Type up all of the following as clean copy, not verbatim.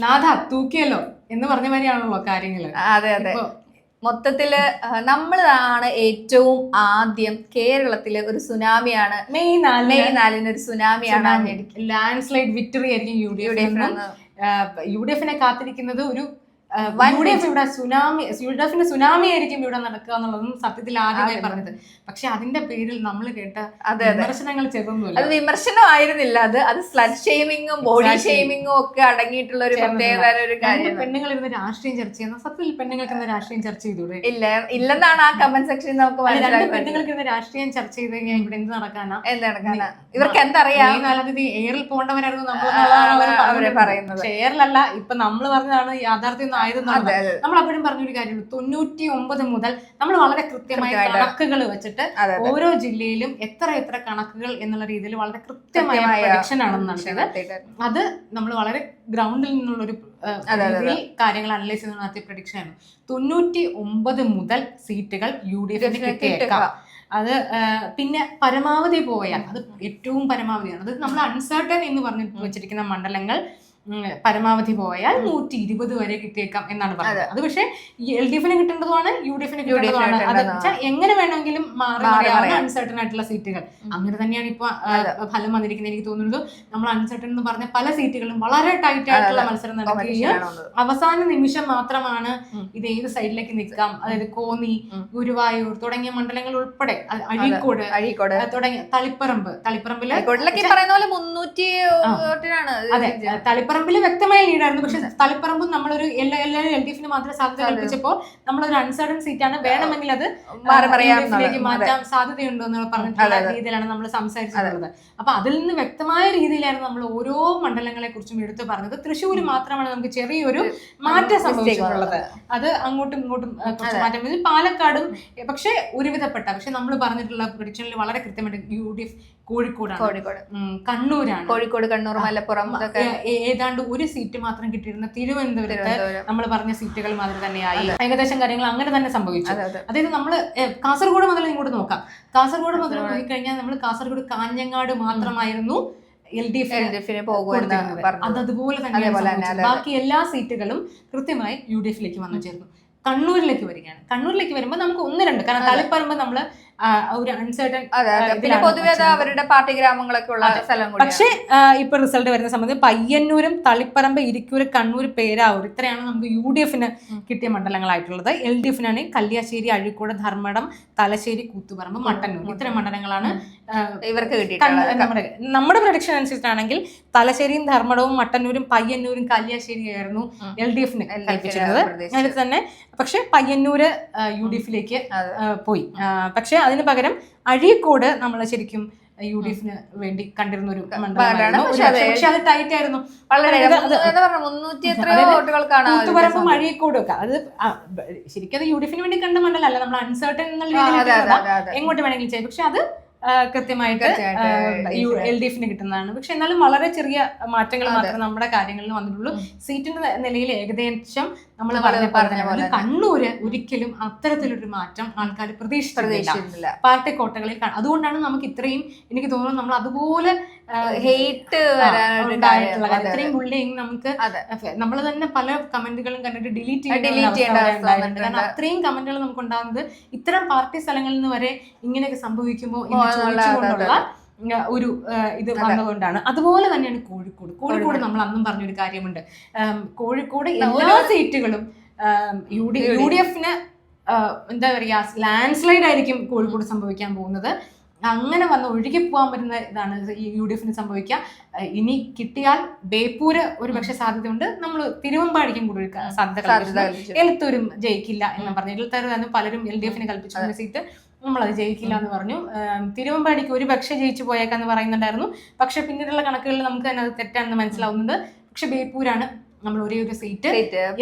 നാഥ തൂക്കിയല്ലോ എന്ന് പറഞ്ഞ മാതിരിയാണല്ലോ കാര്യങ്ങള്. അതെ അതെ. മൊത്തത്തില് നമ്മളാണ് ഏറ്റവും ആദ്യം കേരളത്തില് ഒരു സുനാമിയാണ് മെയ് 4 ഒരു സുനാമിയാണ്. ലാൻഡ് സ്ലൈഡ് വിക്ടറി ആയിരിക്കും യു ഡി എഫിനെ കാത്തിരിക്കുന്നത്. ഒരു യുഡിഎഫിന്റെ സുനാമി ആയിരിക്കും ഇവിടെ നടക്കുക എന്നുള്ളതും സത്യത്തിൽ ആദ്യമായി പറഞ്ഞത്. പക്ഷെ അതിന്റെ പേരിൽ നമ്മൾ കേട്ട വിമർശനങ്ങൾ ചെറുതൊന്നുമില്ല. അത് വിമർശനമായിരുന്നില്ല, അത് സ്ലഡ് ഷെയ്മിങ്ങും ബോഡി ഷെയ്മിങ്ങും ഒക്കെ അടങ്ങിയിട്ടുള്ള ഒരു പ്രത്യേക ഒരു കാര്യം. പെണ്ണുങ്ങൾ ഇരുന്ന് രാഷ്ട്രീയം ചർച്ച ചെയ്യുന്ന സത്യത്തിൽ പെണ്ണുങ്ങൾക്ക് ഇന്ന് രാഷ്ട്രീയം ചർച്ച ചെയ്തൂടെ? ഇല്ലെന്നാണ് ആ കമന്റ് സെക്ഷനിൽ നമുക്ക് മനസ്സിലാക്കുന്നത്. പെണ്ണുങ്ങൾക്ക് ഇന്ന് രാഷ്ട്രീയം ചർച്ച ചെയ്ത് കഴിഞ്ഞാൽ ഇവിടെ എന്ത് നടക്കാനാ? ഇവർക്ക് എന്തറിയാം? 4 എയറിൽ പോകേണ്ടവരായിരുന്നു അവര് പറയുന്നത്. എയറിലല്ല, ഇപ്പൊ നമ്മൾ പറഞ്ഞതാണ് യാഥാർത്ഥ്യം ആയതെന്നാണ്. നമ്മൾ അപ്പോഴും പറഞ്ഞൊരു കാര്യമുള്ളൂ. 99 മുതൽ നമ്മൾ വളരെ കൃത്യമായ കണക്കുകൾ വെച്ചിട്ട് ഓരോ ജില്ലയിലും എത്ര കണക്കുകൾ എന്നുള്ള രീതിയിൽ വളരെ കൃത്യമായ പ്രൊഡിക്ഷൻ ആണെന്ന് നടത്തിയത്. അത് നമ്മൾ വളരെ ഗ്രൗണ്ടിൽ നിന്നുള്ളൊരു കാര്യങ്ങൾ അനലൈസ് ചെയ്ത് നടത്തിയ പ്രൊഡിക്ഷൻ ആണ്. 99 മുതൽ സീറ്റുകൾ UDF കിട്ടിയേക്കാം. അത് പിന്നെ പരമാവധി പോയാൽ അത് ഏറ്റവും പരമാവധിയാണ്. അത് നമ്മൾ അൺസർട്ടൻ എന്ന് പറഞ്ഞു വെച്ചിരിക്കുന്ന മണ്ഡലങ്ങൾ പരമാവധി പോയാൽ 120 വരെ കിട്ടിയേക്കാം എന്നാണ് പറഞ്ഞത്. അത് പക്ഷേ LDFിന് കിട്ടേണ്ടതുമാണ്, UDFിന് കിട്ടേണ്ടതുമാണ്. അത് എങ്ങനെ വേണമെങ്കിലും മാറി അൺസർട്ടൻ ആയിട്ടുള്ള സീറ്റുകൾ. അങ്ങനെ തന്നെയാണ് ഇപ്പൊ ഫലം വന്നിരിക്കുന്നത്. എനിക്ക് തോന്നുന്നത് നമ്മൾ അൺസർട്ടൻ എന്ന് പറഞ്ഞ പല സീറ്റുകളും വളരെ ടൈറ്റ് ആയിട്ടുള്ള മത്സരം നടക്കുകയും അവസാന നിമിഷം മാത്രമാണ് ഇത് ഏത് സൈഡിലേക്ക് നിൽക്കാം, അതായത് കോന്നി, ഗുരുവായൂർ തുടങ്ങിയ മണ്ഡലങ്ങൾ ഉൾപ്പെടെ, അഴീക്കോട് തുടങ്ങിയ തളിപ്പറമ്പില് പറയുന്ന പോലെ 300 അതെ, തളിപ്പറമ്പില് വ്യക്തമായ ലീഡായിരുന്നു. പക്ഷെ തളിപ്പറമ്പും നമ്മളൊരു LDFിന് മാത്രം സാധ്യത കൽപ്പിച്ചപ്പോൾ നമ്മളൊരു അൺസർട്ടൻ സീറ്റാണ്, വേണമെങ്കിൽ അത് മാറ്റാൻ സാധ്യതയുണ്ടോ എന്ന് പറഞ്ഞിട്ടുള്ള രീതിയിലാണ് നമ്മൾ സംസാരിച്ചിട്ടുള്ളത്. അപ്പൊ അതിൽ നിന്ന് വ്യക്തമായ രീതിയിലായിരുന്നു നമ്മൾ ഓരോ മണ്ഡലങ്ങളെ കുറിച്ചും എടുത്തു പറഞ്ഞത്. തൃശ്ശൂർ മാത്രമാണ് നമുക്ക് ചെറിയൊരു മാറ്റം സംഭവിച്ചിട്ടുള്ളത്. അത് അങ്ങോട്ടും ഇങ്ങോട്ടും കുറച്ച് മാറ്റം. പാലക്കാടും പക്ഷെ ഒരുവിധപ്പെട്ട, പക്ഷെ നമ്മൾ പറഞ്ഞിട്ടുള്ള പ്രൊഡിക്ഷനിൽ വളരെ കൃത്യമായിട്ട് UDF കോഴിക്കോട്, കണ്ണൂരാണ്. കോഴിക്കോട്, കണ്ണൂർ, മലപ്പുറം ഏതാണ്ട് ഒരു സീറ്റ് മാത്രം കിട്ടിയിരുന്ന തിരുവനന്തപുരത്ത് നമ്മൾ പറഞ്ഞ സീറ്റുകൾ മാതിരി തന്നെയായി. ഏകദേശം കാര്യങ്ങൾ അങ്ങനെ തന്നെ സംഭവിച്ചു. അതായത് നമ്മള് കാസർഗോഡ് മുതൽ ഇങ്ങോട്ട് നോക്കാം. കാസർഗോഡ് മുതൽ നോക്കിക്കഴിഞ്ഞാൽ നമ്മൾ കാസർഗോഡ് കാഞ്ഞങ്ങാട് മാത്രമായിരുന്നു LDFിന് പോകുന്നത്. അതുപോലെ തന്നെ ബാക്കി എല്ലാ സീറ്റുകളും കൃത്യമായി UDFിലേക്ക് വന്നു ചേർന്നു. കണ്ണൂരിലേക്ക് വരികയാണ്. കണ്ണൂരിലേക്ക് വരുമ്പോൾ നമുക്ക് 1-2, കാരണം തളിപ്പറമ്പ് നമ്മള് ഒരു അൺസർട്ടൻ, പൊതുവെ അവരുടെ പാർട്ടി ഗ്രാമങ്ങളൊക്കെ ഉള്ള സ്ഥലം. പക്ഷെ ഇപ്പൊ റിസൾട്ട് വരുന്ന സമയത്ത് പയ്യന്നൂരും തളിപ്പറമ്പ്, ഇരിക്കൂര്, കണ്ണൂർ, പേരാവൂർ ഇത്രയാണ് നമുക്ക് UDFിന് കിട്ടിയ മണ്ഡലങ്ങളായിട്ടുള്ളത്. LDFിനാണ് കല്യാശ്ശേരി, അഴീക്കോട്, ധർമ്മടം, തലശ്ശേരി, കൂത്തുപറമ്പ്, മട്ടന്നൂർ ഇത്തരം മണ്ഡലങ്ങളാണ് ഇവർക്ക് കിട്ടിയിട്ടുള്ളത്. നമ്മുടെ പ്രൊഡിക്ഷൻ അനുസരിച്ചാണെങ്കിൽ തലശ്ശേരിയും ധർമ്മടവും മട്ടന്നൂരും പയ്യന്നൂരും കല്യാശ്ശേരിയായിരുന്നു LDFിന് കൽപ്പിച്ചിരുന്നത്. അതിൽ തന്നെ പക്ഷെ പയ്യന്നൂര് UDFിലേക്ക് പോയി. പക്ഷെ അതിന് പകരം അഴീക്കോട് നമ്മൾ ശരിക്കും UDFിന് വേണ്ടി കണ്ടിരുന്ന ഒരു മണ്ഡലമായിരുന്നു. പക്ഷെ അത് ടൈറ്റ് ആയിരുന്നു. കൂത്തുപറമ്പും അഴീക്കോടും ഒക്കെ അത് ശരിക്കും അത് UDFിന് വേണ്ടി കണ്ട മണ്ഡലമല്ല, നമ്മൾ അൺസർട്ടൻ എന്നുള്ള രീതിയിൽ എങ്ങോട്ട് വേണമെങ്കിലും ചെയ്യും. പക്ഷെ അത് കൃത്യമായിട്ട് LDFിന് കിട്ടുന്നതാണ്. പക്ഷെ എന്നാലും വളരെ ചെറിയ മാറ്റങ്ങൾ മാത്രമേ നമ്മുടെ കാര്യങ്ങളിൽ വന്നിട്ടുള്ളൂ. സീറ്റിന്റെ നിലയിൽ ഏകദേശം നമ്മൾ പറഞ്ഞ പോലെ കണ്ണൂര് ഒരിക്കലും അത്തരത്തിലൊരു മാറ്റം ആൾക്കാർ പ്രതീക്ഷിച്ചിട്ടില്ല. പാർട്ടി കോട്ടകളിൽ. അതുകൊണ്ടാണ് നമുക്ക് ഇത്രയും, എനിക്ക് തോന്നുന്നു നമ്മൾ അതുപോലെ ഹെയ്റ്റ് ഉണ്ടായിട്ടുള്ള കാര്യം, ഇത്രയും ബുള്ളിങ് നമുക്ക് നമ്മൾ തന്നെ പല കമന്റുകളും കണ്ടിട്ട് ഡിലീറ്റ് ചെയ്യേണ്ടതുണ്ടായിട്ടുണ്ട്. കാരണം അത്രയും കമന്റുകൾ നമുക്ക് ഉണ്ടാകുന്നത് ഇത്തരം പാർട്ടി സ്ഥലങ്ങളിൽ നിന്ന് വരെ ഇങ്ങനെയൊക്കെ സംഭവിക്കുമ്പോൾ ചോദിച്ചുകൊണ്ടുള്ള ഒരു ഇത് വന്നുകൊണ്ടാണ്. അതുപോലെ തന്നെയാണ് കോഴിക്കോട് നമ്മൾ അന്നും പറഞ്ഞൊരു കാര്യമുണ്ട്. കോഴിക്കോട് എല്ലാ സീറ്റുകളും UDFിന് എന്താ പറയാ ലാൻഡ് സ്ലൈഡ് ആയിരിക്കും കോഴിക്കോട് സംഭവിക്കാൻ പോകുന്നത്. അങ്ങനെ വന്ന് ഒഴുകി പോകാൻ പറ്റുന്ന ഇതാണ് UDFിന് സംഭവിക്കുക. ഇനി കിട്ടിയാൽ ബേപ്പൂര് ഒരു പക്ഷെ സാധ്യതയുണ്ട്. നമ്മൾ തിരുവമ്പാടിക്കും കൂടി സാധ്യത. എലത്തൂരും ജയിക്കില്ല എന്ന് പറഞ്ഞു. എലത്തൂർ പലരും LDFിന് കൽപ്പിച്ചിരുന്ന സീറ്റ് നമ്മളത് ജയിക്കില്ല എന്ന് പറഞ്ഞു. തിരുവമ്പാടിക്ക് ഒരു പക്ഷെ ജയിച്ചു പോയേക്കാന്ന് പറയുന്നുണ്ടായിരുന്നു. പക്ഷെ പിന്നീടുള്ള കണക്കുകളിൽ നമുക്ക് തന്നെ അത് തെറ്റാണെന്ന് മനസ്സിലാവുന്നത്. പക്ഷെ ബേപ്പൂരാണ് നമ്മൾ ഒരേ ഒരു സീറ്റ്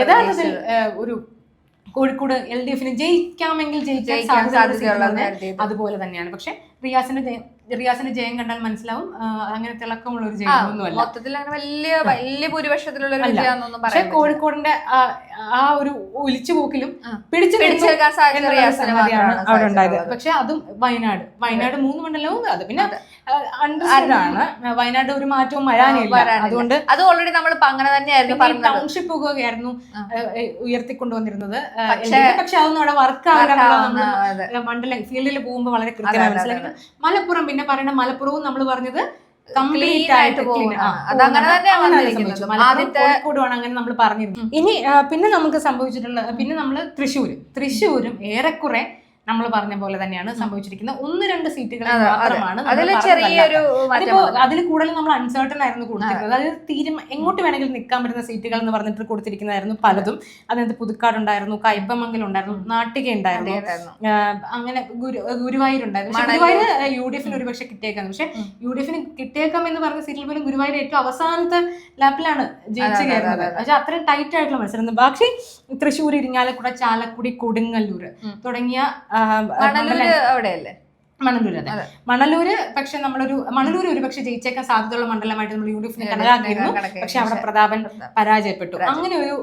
യഥാർത്ഥത്തിൽ ഒരു കോഴിക്കോട് LDFിന് ജയിക്കാമെങ്കിൽ ജയിക്കാൻ സാധ്യത അതുപോലെ തന്നെയാണ്. പക്ഷെ റിയാസിന്റെ ജയം കണ്ടാൽ മനസ്സിലാവും അങ്ങനെ തിളക്കമുള്ള ഒരു ജയമൊന്നുമല്ല. മൊത്തത്തിൽ വലിയ ഭൂരിപക്ഷത്തിലുള്ള പക്ഷെ കോഴിക്കോടിന്റെ ആ ഒരു ഒലിച്ചുപോക്കിലും പിടിച്ചു അവിടെ ഉണ്ടായത്. പക്ഷെ അതും വയനാട് 3 മണ്ഡലവും അത് പിന്നെ അണ്ടർസ്റ്റുഡ് ആണ്. വയനാട് ഒരു മാറ്റവും വരാനില്ല. അതുകൊണ്ട് അത് ഓൾറെഡി നമ്മളിപ്പോ അങ്ങനെ തന്നെയായിരുന്നു ടൗൺഷിപ്പ് ഒക്കെയായിരുന്നു ഉയർത്തിക്കൊണ്ടുവന്നിരുന്നത്. പക്ഷെ അതൊന്നും അവിടെ വർക്ക് മണ്ഡലം ഫീൽഡിൽ പോകുമ്പോൾ വളരെ കൃത്യമായി മനസ്സിലാക്കുന്നത്. മലപ്പുറം പിന്നെ പറയേണ്ട മലപ്പുറവും നമ്മൾ പറഞ്ഞത് കംപ്ലീറ്റ് ആയിട്ട് കോഴിക്കോടുമാണ് അങ്ങനെ നമ്മൾ പറഞ്ഞിരുന്നു. ഇനി പിന്നെ നമുക്ക് സംഭവിച്ചിട്ടുള്ള പിന്നെ നമ്മൾ തൃശ്ശൂരും ഏറെക്കുറെ നമ്മൾ പറഞ്ഞ പോലെ തന്നെയാണ് സംഭവിച്ചിരിക്കുന്നത്. 1-2 സീറ്റുകൾ മാത്രമാണ്. അതിൽ കൂടുതൽ നമ്മൾ അൺസർട്ടൺ ആയിരുന്നു കൊടുത്തിരുന്നത്. അതായത് എങ്ങോട്ട് വേണമെങ്കിലും നിൽക്കാൻ പറ്റുന്ന സീറ്റുകൾ എന്ന് പറഞ്ഞിട്ട് കൊടുത്തിരിക്കുന്നതായിരുന്നു പലതും. അതിനകത്ത് പുതുക്കാട് ഉണ്ടായിരുന്നു, കയ്പമംഗലം ഉണ്ടായിരുന്നു, നാട്ടിക ഉണ്ടായിരുന്നു, അങ്ങനെ ഗുരുവായൂരുണ്ടായിരുന്നു. പക്ഷെ ഗുരുവായൂർ UDF ഒരുപക്ഷെ കിട്ടിയേക്കാം. പക്ഷെ UDF കിട്ടിയേക്കാം എന്ന് പറഞ്ഞ സീറ്റിൽ പോലും ഗുരുവായൂർ ഏറ്റവും അവസാനത്തെ ലാപ്പിലാണ് ജയിച്ചു കയറുന്നത്. പക്ഷെ അത്രയും ടൈറ്റ് ആയിട്ടുള്ള മത്സരം. ബാക്കി തൃശ്ശൂർ, ഇരിങ്ങാലക്കുട, ചാലക്കുടി, കൊടുങ്ങല്ലൂർ തുടങ്ങിയ മണലൂര് പക്ഷെ മണലൂര് ഒരുപക്ഷെ ജയിച്ചേക്കാൻ സാധ്യതയുള്ള മണ്ഡലമായിട്ട് നമ്മൾ UDF കണക്കാക്കിയിരുന്നു. പക്ഷെ അവിടെ പ്രതാപൻ പരാജയപ്പെട്ടു. അങ്ങനെ ഒരു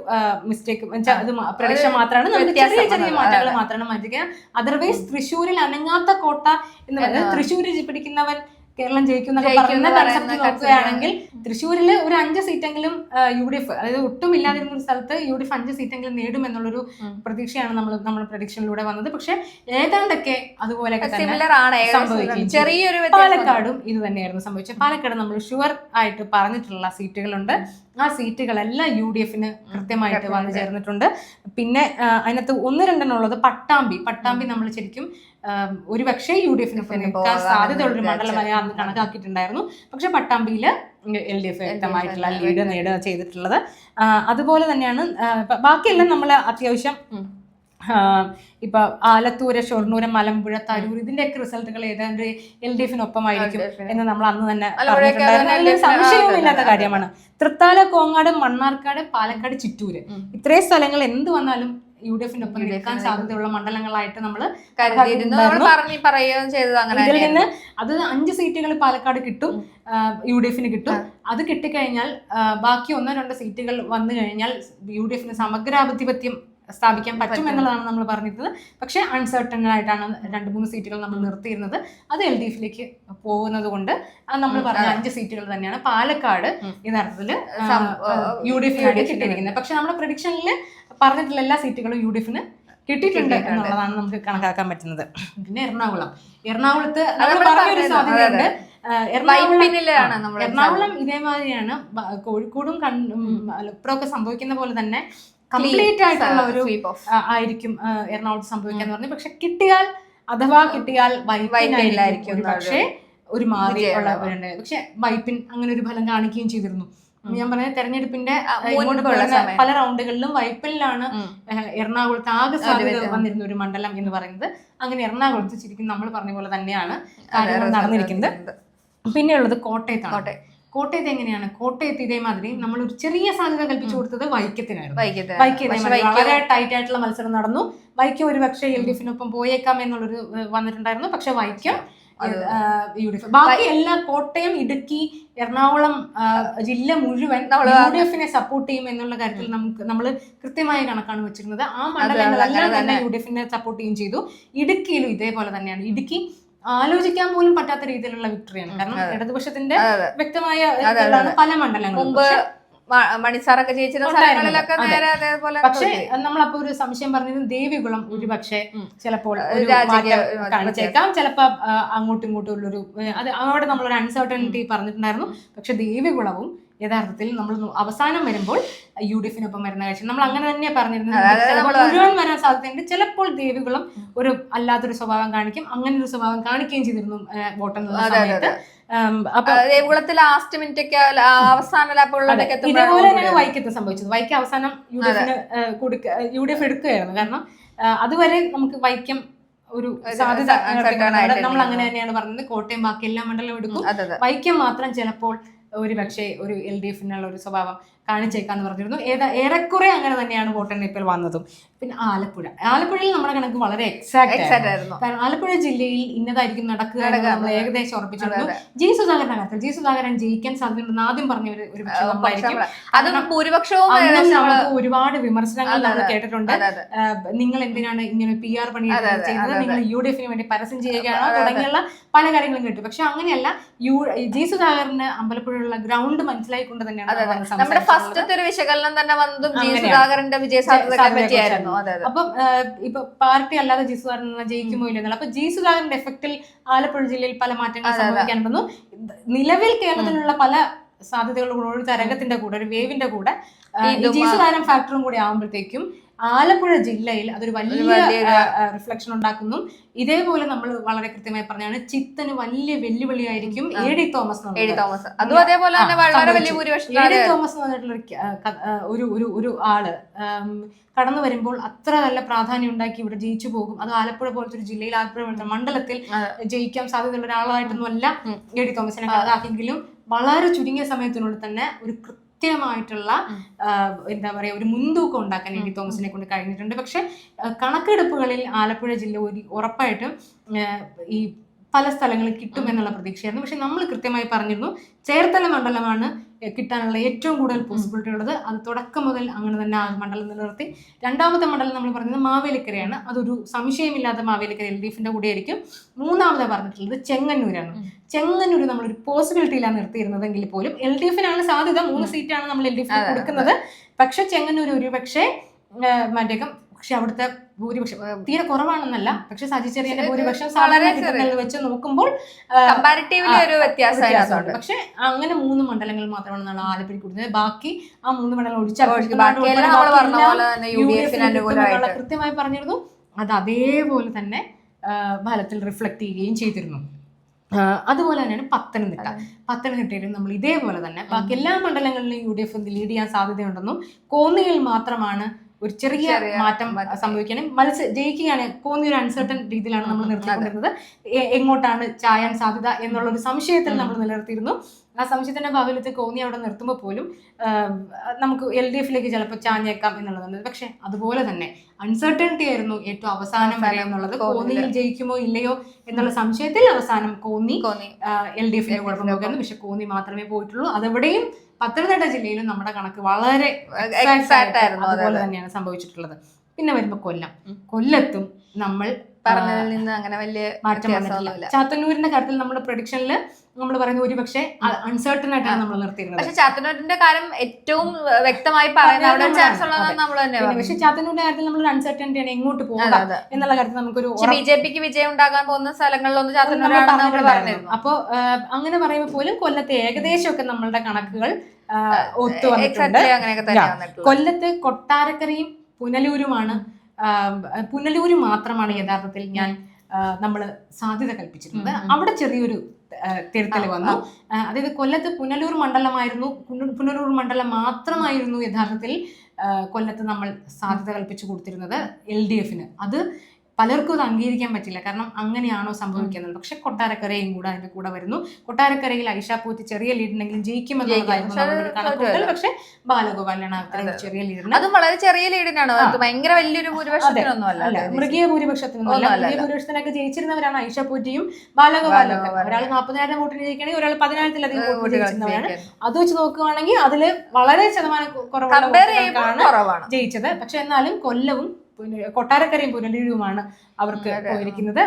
മിസ്റ്റേക്ക് അത് പ്രതീക്ഷ മാത്രമാണ്. നമുക്ക് ചെറിയ ചെറിയ മാറ്റങ്ങൾ മാത്രമാണ് മാറ്റുക. അതർവൈസ് തൃശ്ശൂരിൽ അനങ്ങാത്ത കോട്ട എന്ന് പറയുന്നത് തൃശ്ശൂര് പിടിക്കുന്നവൻ കേരളം ജയിക്കും പറയുന്ന കൺസെപ്റ്റ് നോക്കുകയാണെങ്കിൽ തൃശ്ശൂരിൽ ഒരു 5 സീറ്റെങ്കിലും UDF, അതായത് ഒട്ടും ഇല്ലാതിരുന്ന ഒരു സ്ഥലത്ത് UDF 5 സീറ്റെങ്കിലും നേടും എന്നുള്ളൊരു പ്രതീക്ഷയാണ് നമ്മൾ പ്രഡിക്ഷനിലൂടെ വന്നത്. പക്ഷെ ഏതാണ്ടൊക്കെ അതുപോലെയൊക്കെ തന്നെ സംഭവിക്കും. പാലക്കാടും ഇത് തന്നെയായിരുന്നു സംഭവിച്ചത്. പാലക്കാട് നമ്മൾ ഷുവർ ആയിട്ട് പറഞ്ഞിട്ടുള്ള സീറ്റുകളുണ്ട്. ആ സീറ്റുകളെല്ലാം UDF കൃത്യമായിട്ട് വന്നു ചേർന്നിട്ടുണ്ട്. പിന്നെ അതിനകത്ത് 1-2 ഉള്ളത് പട്ടാമ്പി നമ്മൾ ശരിക്കും ഒരുപക്ഷെ UDF നിൽക്കാൻ സാധ്യതയുള്ളൊരു മണ്ഡലമായി അന്ന് കണക്കാക്കിയിട്ടുണ്ടായിരുന്നു. പക്ഷെ പട്ടാമ്പിയിൽ LDF വ്യക്തമായിട്ടുള്ള ലീഡ് നേടുക ചെയ്തിട്ടുള്ളത്. അതുപോലെ തന്നെയാണ് ബാക്കിയെല്ലാം നമ്മൾ അത്യാവശ്യം ഇപ്പൊ ആലത്തൂര്, ഷൊർണൂര്, മലമ്പുഴ, തരൂർ ഇതിന്റെയൊക്കെ റിസൾട്ടുകൾ ഏതാണ്ട് LDF-നൊപ്പമായിരിക്കും എന്ന് നമ്മൾ അന്ന് തന്നെ പറഞ്ഞിട്ടുണ്ടായിരുന്നു. സംശയവുമില്ലാത്ത കാര്യമാണ്. തൃത്താല, കോങ്ങാട്, മണ്ണാർക്കാട്, പാലക്കാട്, ചിറ്റൂര് ഇത്രയും സ്ഥലങ്ങൾ എന്ത് വന്നാലും UDF-നൊപ്പം നിൽക്കാൻ സാധ്യതയുള്ള മണ്ഡലങ്ങളായിട്ട് നമ്മൾ ഇതിൽ നിന്ന് അത് 5 സീറ്റുകൾ പാലക്കാട് കിട്ടും, UDF കിട്ടും. അത് കിട്ടിക്കഴിഞ്ഞാൽ ബാക്കി 1-2 സീറ്റുകൾ വന്നു കഴിഞ്ഞാൽ UDF സമഗ്രാധിപത്യം സ്ഥാപിക്കാൻ പറ്റും എന്നുള്ളതാണ് നമ്മൾ പറഞ്ഞിരുന്നത്. പക്ഷെ അൺസർട്ടൺ ആയിട്ടാണ് 2-3 സീറ്റുകൾ നമ്മൾ നിർത്തിയിരുന്നത്. അത് LDF പോകുന്നത് കൊണ്ട് നമ്മൾ പറഞ്ഞ 5 സീറ്റുകൾ തന്നെയാണ് പാലക്കാട് യഥാർത്ഥത്തിൽ UDF കിട്ടിയിരിക്കുന്നത്. പക്ഷെ നമ്മുടെ പ്രഡിക്ഷനിൽ പറഞ്ഞിട്ടുള്ള എല്ലാ സീറ്റുകളും UDF കിട്ടിയിട്ടുണ്ട് എന്നുള്ളതാണ് നമുക്ക് കണക്കാക്കാൻ പറ്റുന്നത്. പിന്നെ എറണാകുളത്ത് പറഞ്ഞൊരു സാധ്യതയുണ്ട്. എറണാകുളം ഇതേമാതിരിയാണ്. കോഴിക്കോടും മലപ്പുറമൊക്കെ സംഭവിക്കുന്ന പോലെ തന്നെ കംപ്ലീറ്റ് ആയിട്ടുള്ള ഒരു ആയിരിക്കും എറണാകുളത്ത് സംഭവിക്കാന്ന് പറഞ്ഞു. പക്ഷെ അഥവാ കിട്ടിയാൽ വൈപ്പിനായിരിക്കും പക്ഷേ ഒരു മാറിയുള്ള പക്ഷെ വൈപ്പിൻ അങ്ങനെ ഒരു ഫലം കാണിക്കുകയും ചെയ്തിരുന്നു. ഞാൻ പറഞ്ഞ തെരഞ്ഞെടുപ്പിന്റെ പല റൗണ്ടുകളിലും വൈപ്പിലാണ് എറണാകുളത്ത് ആകെ സാധ്യത വന്നിരുന്ന ഒരു മണ്ഡലം എന്ന് പറയുന്നത്. അങ്ങനെ എറണാകുളത്ത് ശരിക്കും നമ്മൾ പറഞ്ഞ പോലെ തന്നെയാണ് കാര്യങ്ങൾ നടന്നിരിക്കുന്നത്. പിന്നെയുള്ളത് കോട്ടയത്ത് എങ്ങനെയാണ്? കോട്ടയത്ത് ഇതേമാതിരി നമ്മൾ ഒരു ചെറിയ സാധ്യത കൽപ്പിച്ചു കൊടുത്തത് വൈക്കത്തിനായിരുന്നു. വളരെ ടൈറ്റ് ആയിട്ടുള്ള മത്സരം നടന്നു. വൈക്കം ഒരു പക്ഷേ LDF-നൊപ്പം പോയേക്കാം എന്നുള്ളൊരു വന്നിട്ടുണ്ടായിരുന്നു. പക്ഷെ വൈക്കം UDF ബാക്കി എല്ലാ കോട്ടയം, ഇടുക്കി, എറണാകുളം ജില്ല മുഴുവൻ UDF-നെ സപ്പോർട്ട് ചെയ്യും എന്നുള്ള കാര്യത്തിൽ നമ്മൾ കൃത്യമായ കണക്കാണ് വെച്ചിരുന്നത്. ആ മണ്ഡലങ്ങളെല്ലാം തന്നെ UDF-നെ സപ്പോർട്ട് ചെയ്യുകയും ചെയ്തു. ഇടുക്കിയിലും ഇതേപോലെ തന്നെയാണ്. ഇടുക്കി ആലോചിക്കാൻ പോലും പറ്റാത്ത രീതിയിലുള്ള വിക്ടറിയാണ്. കാരണം ഇടതുപക്ഷത്തിന്റെ വ്യക്തമായ പല മണ്ഡലങ്ങളും മണിസാറൊക്കെ ജയിച്ചിരുന്ന സ്ഥലങ്ങളിലൊക്കെ നേരെ അതേപോലെ. പക്ഷെ നമ്മളപ്പോ ഒരു സംശയം പറഞ്ഞത് ദേവികുളം ഒരു പക്ഷെ ചിലപ്പോൾ കാണിച്ചേക്കാം. ചിലപ്പോ അങ്ങോട്ടും ഇങ്ങോട്ടും ഉള്ളൊരു അത് അവിടെ നമ്മളൊരു അൺസർട്ടനിറ്റി പറഞ്ഞിട്ടുണ്ടായിരുന്നു. പക്ഷെ ദേവികുളവും യഥാർത്ഥത്തിൽ നമ്മൾ അവസാനം വരുമ്പോൾ UDF-നൊപ്പം വരുന്ന കാഴ്ച നമ്മൾ അങ്ങനെ തന്നെ പറഞ്ഞിരുന്നത്. മുഴുവൻ വരാൻ സാധ്യതയുണ്ട്. ചിലപ്പോൾ ദേവികുളം ഒരു അല്ലാത്തൊരു സ്വഭാവം കാണിക്കും. അങ്ങനെ ഒരു സ്വഭാവം കാണിക്കുകയും ചെയ്തിരുന്നു വോട്ടെന്നുള്ള സമയത്ത്. ദേവികുളത്തിൽ ലാസ്റ്റ് മിനിറ്റ് ഒക്കെ അവസാന ഇതേപോലെ തന്നെയാണ് വൈക്കത്ത് സംഭവിച്ചത്. വൈക്കം അവസാനം UDF എടുക്കുകയായിരുന്നു. കാരണം അതുവരെ നമുക്ക് വൈക്കം ഒരു സാധ്യത നമ്മൾ അങ്ങനെ തന്നെയാണ് പറഞ്ഞത്. കോട്ടയം ബാക്കി എല്ലാ മണ്ഡലവും എടുക്കും. വൈക്കം മാത്രം ചിലപ്പോൾ ഒരു പക്ഷേ ഒരു LDF-നുള്ള ഒരു സ്വഭാവം കാണിച്ചേക്കാന്ന് പറഞ്ഞിരുന്നു. ഏറെക്കുറെ അങ്ങനെ തന്നെയാണ് വോട്ടെണ്ണൽ വന്നതും. പിന്നെ ആലപ്പുഴയിൽ നമ്മുടെ കണക്ക് വളരെ എക്സാക്ട് ആയിരുന്നു. കാരണം ആലപ്പുഴ ജില്ലയിൽ ഇന്നതായിരിക്കും നടക്കുക നമ്മൾ ഏകദേശം ഉറപ്പിച്ചിരുന്നു. ജി സുധാകരന്റെ കാര്യത്തിൽ ജി സുധാകരൻ ജയിക്കാൻ സാധ്യതയുണ്ടെന്ന് ആദ്യം പറഞ്ഞ ഒരു ഭൂരിപക്ഷവും ഒരുപാട് വിമർശനങ്ങൾ നമ്മൾ കേട്ടിട്ടുണ്ട്. നിങ്ങൾ എന്തിനാണ് ഇങ്ങനെ PR പണി ചെയ്യുന്നത്, നിങ്ങൾ UDF വേണ്ടി പരസ്യം ചെയ്യുകയാണോ തുടങ്ങിയുള്ള പല കാര്യങ്ങളും കേട്ടു. പക്ഷെ അങ്ങനെയല്ല, ജി സുധാകരന് അമ്പലപ്പുഴയുള്ള ഗ്രൗണ്ട് മനസ്സിലായിക്കൊണ്ട് തന്നെയാണ് നമ്മുടെ ഫസ്റ്റത്തെ ഒരു വിശകലനം തന്നെ വന്നതും ജി സുധാകരന്റെ വിജയ സാധ്യതയെ പറ്റിയായിരുന്നു. അപ്പം ഇപ്പൊ പാർട്ടി അല്ലാതെ ജി സുധാകരൻ ജയിക്കുമോ ഇല്ലെന്നുള്ള അപ്പൊ ജി സുധാകരന്റെ എഫക്റ്റിൽ ആലപ്പുഴ ജില്ലയിൽ പല മാറ്റങ്ങൾ സംഭവിക്കാനുണ്ടെന്നു. നിലവിൽ കേരളത്തിലുള്ള പല സാധ്യതകളുടെ ഒരു തരംഗത്തിന്റെ കൂടെ, ഒരു വേവിന്റെ കൂടെ ജി സുധാകരൻ ഫാക്ടറും കൂടി ആകുമ്പോഴത്തേക്കും ആലപ്പുഴ ജില്ലയിൽ അതൊരു വലിയ റിഫ്ലക്ഷൻ ഉണ്ടാക്കുന്നു. ഇതേപോലെ നമ്മൾ വളരെ കൃത്യമായി പറഞ്ഞാണ്, ചിത്തന് വലിയ വെല്ലുവിളിയായിരിക്കും AD തോമസ്. അതും അതേപോലെ തന്നെ വളരെ വലിയ ഭൂരിപക്ഷം AD തോമസ് എന്ന് പറഞ്ഞിട്ടുള്ള ഒരു ആള് കടന്നു വരുമ്പോൾ അത്ര നല്ല പ്രാധാന്യം ഉണ്ടാക്കി ഇവിടെ ജയിച്ചു പോകും. അത് ആലപ്പുഴ പോലത്തെ ഒരു ജില്ലയിൽ, ആലപ്പുഴ പോലത്തെ മണ്ഡലത്തിൽ ജയിക്കാൻ സാധ്യതയുള്ള ഒരാളായിട്ടൊന്നും അല്ല AD തോമസിനെ കണക്കാക്കിയെങ്കിലും വളരെ ചുരുങ്ങിയ സമയത്തിനുള്ളിൽ തന്നെ ഒരു കൃത്യമായിട്ടുള്ള എന്താ പറയുക ഒരു മുൻതൂക്കം ഉണ്ടാക്കാൻ AD തോമസിനെ കൊണ്ട് കഴിഞ്ഞിട്ടുണ്ട്. പക്ഷെ കണക്കെടുപ്പുകളിൽ ആലപ്പുഴ ജില്ല ഉറപ്പായിട്ടും ഈ പല സ്ഥലങ്ങളിൽ കിട്ടുമെന്നുള്ള പ്രതീക്ഷയായിരുന്നു. പക്ഷെ നമ്മൾ കൃത്യമായി പറഞ്ഞിരുന്നു ചേർത്തല മണ്ഡലമാണ് കിട്ടാനുള്ള ഏറ്റവും കൂടുതൽ പോസിബിലിറ്റി ഉള്ളത്. അത് തുടക്കം മുതൽ അങ്ങനെ തന്നെ ആ മണ്ഡലം നിലനിർത്തി. രണ്ടാമത്തെ മണ്ഡലം നമ്മൾ പറഞ്ഞത് മാവേലിക്കരയാണ്. അതൊരു സംശയമില്ലാത്ത മാവേലിക്കര LDFന്റെ കൂടെ ആയിരിക്കും. മൂന്നാമത് പറഞ്ഞിട്ടുള്ളത് ചെങ്ങന്നൂരാണ്. ചെങ്ങന്നൂർ നമ്മളൊരു പോസിബിലിറ്റിയിലാണ് നിർത്തിയിരുന്നതെങ്കിൽ പോലും LDFനാണ് സാധ്യത. 3 സീറ്റാണ് നമ്മൾ LDFന് കൊടുക്കുന്നത്. പക്ഷെ ചെങ്ങന്നൂർ ഒരു പക്ഷേ മറ്റേക്കും, പക്ഷെ അവിടുത്തെ ഭൂരിപക്ഷം തീരെ കുറവാണെന്നല്ല, പക്ഷെ സജി ചെറിയന്റെ ഭൂരിപക്ഷം സാധാരണ വെച്ച് നോക്കുമ്പോൾ ഒരു വ്യത്യാസമുണ്ട്. പക്ഷെ അങ്ങനെ 3 മണ്ഡലങ്ങൾ മാത്രമാണ് നമ്മൾ ആലപ്പുഴ കൊടുക്കുന്നത്. ബാക്കി ആ 3 മണ്ഡലം ഒഴിച്ചാൽ കൃത്യമായി പറഞ്ഞിരുന്നു. അത് അതേപോലെ തന്നെ ഫലത്തിൽ റിഫ്ലക്ട് ചെയ്യുകയും ചെയ്തിരുന്നു. അതുപോലെ തന്നെയാണ് പത്തനംതിട്ടയിലും നമ്മൾ ഇതേപോലെ തന്നെ ബാക്കി എല്ലാ മണ്ഡലങ്ങളിലും UDF ലീഡ് ചെയ്യാൻ സാധ്യതയുണ്ടെന്നും കോന്നിയിൽ മാത്രമാണ് ഒരു ചെറിയ മാറ്റം സംഭവിക്കാനും ജയിക്കുകയാണ്. കോന്നി ഒരു അൺസർട്ടൻ രീതിയിലാണ് നമ്മൾ നിർത്തിക്കൊണ്ടിരുന്നത്. എങ്ങോട്ടാണ് ചായാൻ സാധ്യത എന്നുള്ള ഒരു സംശയത്തിൽ നമ്മൾ നിലനിർത്തിയിരുന്നു. ആ സംശയത്തിന്റെ ഭാഗത്ത് കോന്നി അവിടെ നിർത്തുമ്പോൾ പോലും നമുക്ക് LDFലേക്ക് ചിലപ്പോൾ ചാഞ്ഞേക്കാം എന്നുള്ളതാണ്. പക്ഷെ അതുപോലെ തന്നെ അൺസർട്ടനിറ്റി ആയിരുന്നു ഏറ്റവും അവസാനം വരെ എന്നുള്ളത്. കോന്നിയിൽ ജയിക്കുമോ ഇല്ലയോ എന്നുള്ള സംശയത്തിൽ അവസാനം കോന്നി LDFന്റെ കുഴപ്പം നോക്കുന്നു. പക്ഷെ കോന്നി മാത്രമേ പോയിട്ടുള്ളൂ. അതെവിടെയും പത്തനംതിട്ട ജില്ലയിലും നമ്മുടെ കണക്ക് വളരെ അതുപോലെ തന്നെയാണ് സംഭവിച്ചിട്ടുള്ളത്. പിന്നെ വരുമ്പോ കൊല്ലത്തും നമ്മൾ പറഞ്ഞതിൽ നിന്ന് അങ്ങനെ വലിയ മാറ്റം വന്നിട്ടില്ല. ചാത്തന്നൂരിന്റെ കാര്യത്തിൽ നമ്മുടെ പ്രൊഡിക്ഷനിൽ നമ്മൾ പറയുന്ന ഒരു പക്ഷേ അൺസർട്ടൺ ആയിട്ടാണ് നമ്മൾ നിർത്തിയിരുന്നത്. പക്ഷെ ചാത്തന്നൂരിന്റെ കാര്യം ഏറ്റവും വ്യക്തമായി പറയുന്നത് ചാൻസ് ഉള്ളതാണ് നമ്മൾ തന്നെ. പക്ഷെ ചാത്തന്നൂരിന്റെ കാര്യത്തിൽ നമ്മൾ അൺസർട്ടനിറ്റിയാണ് എങ്ങോട്ട് പോകുക എന്നുള്ള കാര്യത്തിൽ നമുക്കൊരു BJPക്ക് വിജയം ഉണ്ടാകാൻ പോകുന്ന സ്ഥലങ്ങളിലൊന്നും ചാത്തന്നൂരാണെന്ന് നമ്മൾ പറഞ്ഞിരുന്നു. അപ്പൊ അങ്ങനെ പറയുമ്പോൾ പോലും കൊല്ലത്തെ ഏകദേശമൊക്കെ നമ്മളുടെ കണക്കുകൾ ഒത്തു വന്നിട്ടുണ്ട്. കൊല്ലത്ത് കൊട്ടാരക്കരയും പുനലൂരുമാണ്. പുനലൂര് മാത്രമാണ് യഥാർത്ഥത്തിൽ നമ്മൾ സാധ്യത കൽപ്പിച്ചിരുന്നത്. അവിടെ ചെറിയൊരു തിരുത്തൽ വന്നു. അതായത് കൊല്ലത്ത് പുനലൂർ മണ്ഡലം മാത്രമായിരുന്നു യഥാർത്ഥത്തിൽ കൊല്ലത്ത് നമ്മൾ സാധ്യത കൽപ്പിച്ചു കൊടുത്തിരുന്നത് LDFന്. അത് പലർക്കും അത് അംഗീകരിക്കാൻ പറ്റില്ല. കാരണം അങ്ങനെയാണോ സംഭവിക്കുന്നത്? പക്ഷെ കൊട്ടാരക്കരയും കൂടെ അതിന്റെ കൂടെ വരുന്നു. കൊട്ടാരക്കരയിൽ ഐഷ പോറ്റി ചെറിയ ലീഡിനെങ്കിലും ജയിക്കുമെന്നുള്ളതായിരുന്നു. പക്ഷെ ബാലഗോപാലാണ് ചെറിയ ലീഡിന്. അതും വളരെ ചെറിയ ലീഡിനാണ്, ഭയങ്കര വലിയൊരു ഭൂരിപക്ഷത്തിനൊന്നുമല്ല, മൃഗീയ ഭൂരിപക്ഷത്തിനൊന്നുമല്ല. മൃഗീയ ഭൂരിപക്ഷത്തിനൊക്കെ ജയിച്ചിരുന്നവരാണ് ഐഷ പോറ്റിയും ബാലഗോപാലും. ഒരാൾ 40,000 വോട്ടിന് ജയിക്കുകയാണെങ്കിൽ ഒരാൾ 10,000-ലധികം വോട്ട് ജയിച്ചിരുന്നവരാണ്. അത് വെച്ച് നോക്കുകയാണെങ്കിൽ അതില് വളരെ ശതമാനം കുറവാണ് ജയിച്ചത്. പക്ഷെ എന്നാലും കൊല്ലവും കൊട്ടാരക്കരയും പുനലൂരുമാണ് അവർക്ക് പോയിരിക്കുന്നത്,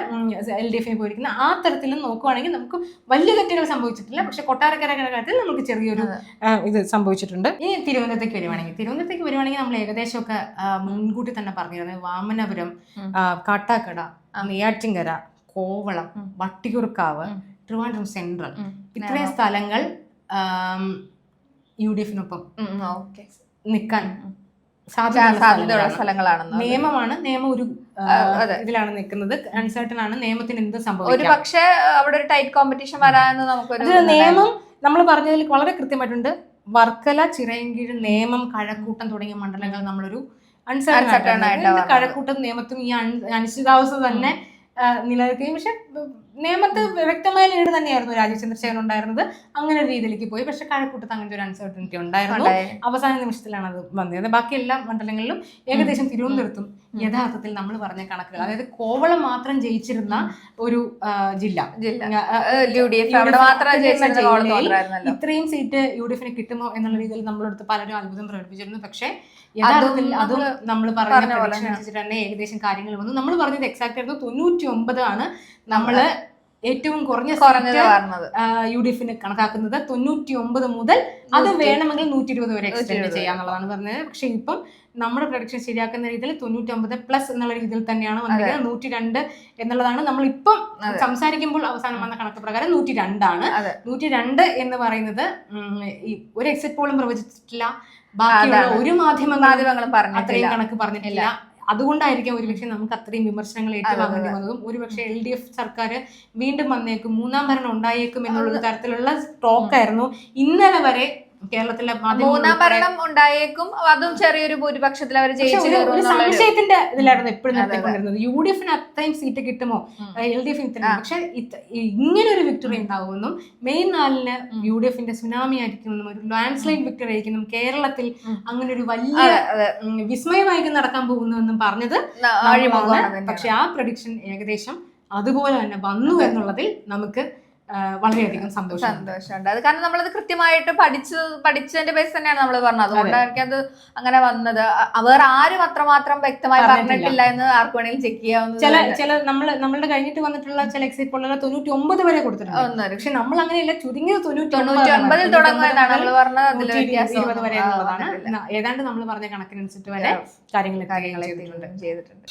LDFന് പോയിരിക്കുന്നത്. ആ തരത്തിലും നോക്കുവാണെങ്കിൽ നമുക്ക് വലിയ തെറ്റുകൾ സംഭവിച്ചിട്ടില്ല. പക്ഷെ കൊട്ടാരക്കരയുടെ കാര്യത്തിൽ നമുക്ക് ചെറിയൊരു ഇത് സംഭവിച്ചിട്ടുണ്ട്. ഈ തിരുവനന്തപുരത്തേക്ക് വരുവാണെങ്കിൽ നമ്മൾ ഏകദേശമൊക്കെ മുൻകൂട്ടി തന്നെ പറഞ്ഞിരുന്നത് വാമനപുരം, കാട്ടാക്കട, നെയ്യാറ്റിൻകര, കോവളം, വട്ടിയൂർക്കാവ്, ട്രിവാൻഡ്രം സെൻട്രൽ, ഇത്രയും സ്ഥലങ്ങൾ UDFനൊപ്പം നിൽക്കാൻ സാധ്യതയുള്ള സ്ഥലങ്ങളാണ്. നിയമം ഒരു ഇതിലാണ് നിൽക്കുന്നത്. അൺസർട്ടൺ ആണ്. നിയമത്തിന് എന്ത് സംഭവിക്കും? പക്ഷേ അവിടെ ഒരു ടൈറ്റ് കോമ്പറ്റീഷൻ വരാമെന്ന് നമുക്കൊരു നിയമം നമ്മൾ പറഞ്ഞതിൽ വളരെ കൃത്യമായിട്ടുണ്ട്. വർക്കല, ചിറയൻകീഴ്, നേമം, കഴക്കൂട്ടം തുടങ്ങിയ മണ്ഡലങ്ങൾ നമ്മളൊരു അൺസർട്ടൺ ആയിട്ട് കഴക്കൂട്ടം നിയമത്തും ഈ അനിശ്ചിതാവസ്ഥ തന്നെ നിലനിൽക്കുകയും പക്ഷെ നിയമത്ത് വ്യക്തമായ ലീഡ് തന്നെയായിരുന്നു രാജീവ് ചന്ദ്രശേഖരൻ ഉണ്ടായിരുന്നത്. അങ്ങനെ ഒരു രീതിയിലേക്ക് പോയി. പക്ഷെ കഴക്കൂട്ടത്ത് അങ്ങനത്തെ ഒരു അൺസർട്ടനിറ്റി ഉണ്ടായിരുന്നു. അവസാന നിമിഷത്തിലാണ് അത് വന്നത്. ബാക്കി എല്ലാ മണ്ഡലങ്ങളിലും ഏകദേശം തിരുവനന്തപുരത്തും യഥാർത്ഥത്തിൽ നമ്മൾ പറഞ്ഞ കണക്കുകൾ, അതായത് കോവളം മാത്രം ജയിച്ചിരുന്ന ഒരു ജില്ല, ഇത്രയും സീറ്റ് UDF-ന് കിട്ടുമോ എന്നുള്ള രീതിയിൽ നമ്മളെടുത്ത് പലരും അത്ഭുതം പ്രകടിപ്പിച്ചിരുന്നു. പക്ഷെ യഥാർത്ഥത്തിൽ അതും നമ്മൾ പറഞ്ഞ അനുസരിച്ചിട്ട് തന്നെ ഏകദേശം കാര്യങ്ങൾ വന്നു. നമ്മൾ പറഞ്ഞത് എക്സാക്ട് ആയിരുന്നു 99 ആണ് നമ്മള് ഏറ്റവും കുറഞ്ഞ UDF-ന് കണക്കാക്കുന്നത്. 99 മുതൽ അത് വേണമെങ്കിൽ 120 വരെ എക്സ്റ്റെൻഡ് ചെയ്യാന്നുള്ളതാണ് പറഞ്ഞത്. പക്ഷെ ഇപ്പം നമ്മുടെ പ്രൊഡിക്ഷൻ ശരിയാക്കുന്ന രീതിയിൽ 99+ എന്നുള്ള രീതിയിൽ തന്നെയാണ് വന്നിരിക്കുന്നത്. 102 എന്നുള്ളതാണ് നമ്മൾ ഇപ്പം സംസാരിക്കുമ്പോൾ അവസാനം വന്ന കണക്ക് പ്രകാരം 102 ആണ്. 102 എന്ന് പറയുന്നത് ഒരു എക്സിറ്റ് പോളും പ്രവചിച്ചിട്ടില്ല, ബാക്കിയുള്ള ഒരു മാധ്യമങ്ങളും അത്രയും കണക്ക് പറഞ്ഞിട്ടില്ല. അതുകൊണ്ടായിരിക്കും ഒരുപക്ഷെ നമുക്ക് അത്രയും വിമർശനങ്ങൾ ഏറ്റുവാങ്ങേണ്ടി വന്നതും. ഒരുപക്ഷെ LDF സർക്കാർ വീണ്ടും വന്നേക്കും, മൂന്നാം ഭരണം ഉണ്ടായേക്കും എന്നുള്ള തരത്തിലുള്ള ടോക്കായിരുന്നു ഇന്നലെ വരെ കേരളത്തിലെ മൂന്നാം ഭരണം ഉണ്ടായേക്കും, അതും ചെറിയൊരു ഭൂരിപക്ഷത്തിൽ അവർ ഒരു സംശയത്തിന്റെ ഇതിലായിരുന്നു എപ്പോഴും നടത്തിക്കൊണ്ടിരുന്നത്. UDF-ന് അത്രയും സീറ്റ് കിട്ടുമോ, LDF-ന് ഇത്രയും. പക്ഷെ ഇങ്ങനെ ഒരു വിക്ടറി ഉണ്ടാവുമെന്നും മെയ് 4-ന് UDF-ന്റെ സുനാമി ആയിരിക്കുമെന്നും ഒരു ലാൻഡ് സ്ലൈഡ് വിക്ടറി ആയിരിക്കും കേരളത്തിൽ, അങ്ങനെ ഒരു വലിയ വിസ്മയമായിരിക്കും നടക്കാൻ പോകുന്നുവെന്നും പറഞ്ഞത്. പക്ഷെ ആ പ്രഡിക്ഷൻ ഏകദേശം അതുപോലെ തന്നെ വന്നു എന്നുള്ളതിൽ നമുക്ക് വളരെയധികം സന്തോഷമുണ്ട്. അത് കാരണം നമ്മളത് കൃത്യമായിട്ട് പഠിച്ചതിന്റെ ബേസ് തന്നെയാണ് നമ്മൾ പറഞ്ഞത്. അതുകൊണ്ടായിരിക്കും അത് അങ്ങനെ വന്നത്. വേറെ ആരും അത്രമാത്രം വ്യക്തമായി പറഞ്ഞിട്ടില്ല എന്ന് ആർക്ക് വേണമെങ്കിലും ചെക്ക് ചെയ്യാവുന്ന. ചില നമ്മളുടെ കഴിഞ്ഞിട്ട് വന്നിട്ടുള്ള ചില എക്സിറ്റ് പോളുകൾ 99 വരെ കൊടുത്തിട്ടുണ്ട്. പക്ഷെ നമ്മൾ അങ്ങനെയല്ല, ചുരുങ്ങിയത് 99 തുടങ്ങുന്നതാണ് നമ്മൾ പറഞ്ഞത്. 120 വരെ എന്നുള്ളതാണ്. ഏതാണ്ട് നമ്മൾ പറഞ്ഞ കണക്കിനനുസരിച്ച് വരെ കാര്യങ്ങൾ ചെയ്തിട്ടുണ്ട്.